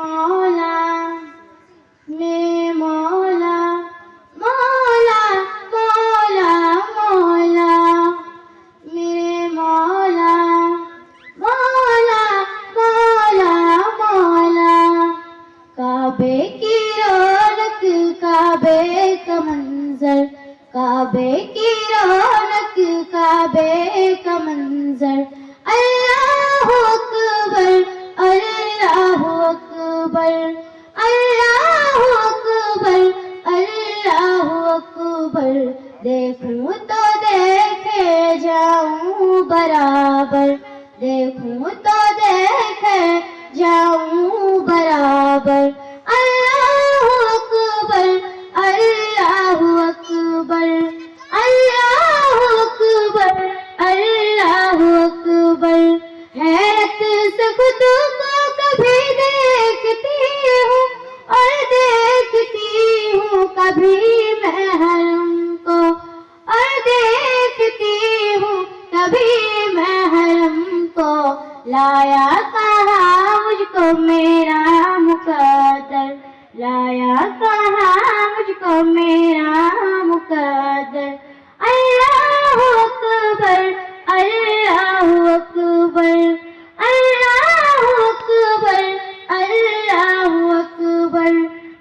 مولا میرے مولا مولا مولا مولا میرے مولا مولا مولا مولا کعبے کی رونق کعبے کا منظر کعبے کی رونق کعبے کا منظر اللہ اکبر اللہ اکبر اللہ اکبر اللہ اکبر دیکھوں تو دیکھے جاؤں برابر دیکھوں تو دیکھے جاؤں برابر اللہ اکبر اللہ اکبر اللہ اکبر اللہ اکبر حیرت سے خود کو کبھی دیکھتی ہوں اور دیکھتی ہوں کبھی میں حرم کو اور دیکھتی ہوں کبھی میں حرم کو لایا کہاں مجھ کو میرا مقدر لایا کہاں مجھ کو میرا مقدر اللہ اکبر اللہ اکبر اللہ اکبر اللہ اکبر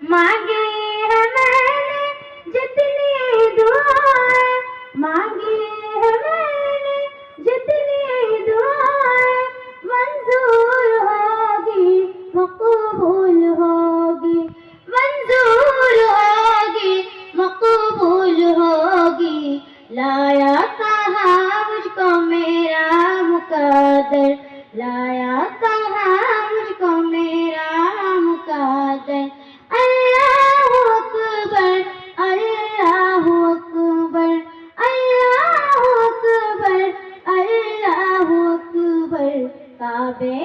مانگی ہے میں نے جتنی دعائیں مانگی ہے میں نے جتنی دعائیں منظور ہوگی مقبول ہوگی منظور ہوگی مقبول ہوگی لایا کہاں مجھ کو میرا مقدر لایا کہاں مجھ کو میرا مقدر اللہ اکبر اللہ اکبر اللہ اکبر اللہ اکبر کعبے